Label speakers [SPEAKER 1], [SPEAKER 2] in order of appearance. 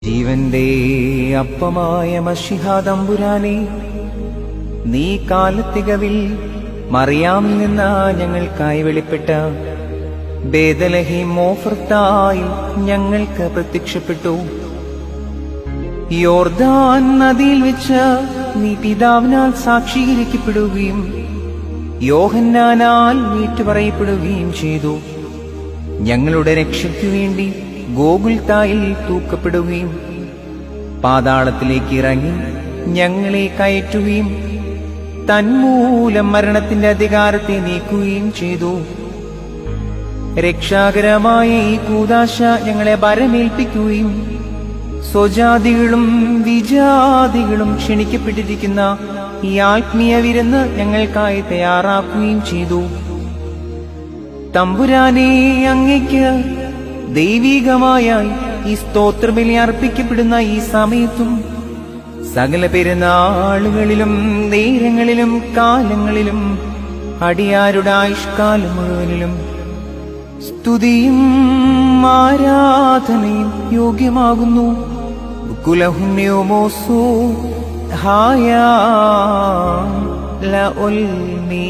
[SPEAKER 1] ജീവന്റെ അപ്പമായ മശിഹാ തമ്പുരാനെ, നീ കാലത്തികവിൽ മറിയാമിൽ നിന്ന് ഞങ്ങൾക്കായി വെളിപ്പെട്ട ബേഥലഹേം ഓഫർത്തായി ഞങ്ങൾക്ക് പ്രത്യക്ഷപ്പെട്ടു. യോർദാൻ നദിയിൽ വെച്ച് നീ പിതാവിനാൽ സാക്ഷീകരിക്കപ്പെടുകയും യോഹന്നാനാൽ ഏറ്റുപറയപ്പെടുകയും ചെയ്തു. ഞങ്ങളുടെ രക്ഷയ്ക്കു വേണ്ടി ഗോകുൽത്തായിൽ തൂക്കപ്പെടുകയും പാതാളത്തിലേക്ക് ഇറങ്ങി ഞങ്ങളെ കയറ്റുകയും തന്മൂലം മരണത്തിന്റെ അധികാരത്തെ നീക്കുകയും ചെയ്തു. രക്ഷാകരമായ ഈ കൂദാശ ഞങ്ങളെ ഭരമേൽപ്പിക്കുകയും സ്വജാതികളും വിജാതികളും ക്ഷണിക്കപ്പെട്ടിരിക്കുന്ന ഈ ആത്മീയ വിരുന്ന് ഞങ്ങൾക്കായി തയ്യാറാക്കുകയും ചെയ്തു. തമ്പുരാനെ, അങ്ങയ്ക്ക് ദൈവികമായ ഈ സ്തോത്രബലി അർപ്പിക്കപ്പെടുന്ന ഈ സമയത്തും സകല പെരുന്നാളുകളിലും നേരങ്ങളിലും കാലങ്ങളിലും അടിയാരുടെ ആയുഷ്കാലം മുഴുവനിലും സ്തുതിയും ആരാധനയും യോഗ്യമാകുന്നു. കുലഹുന്യോമോസോ ഹായാ ലഉൽമീ.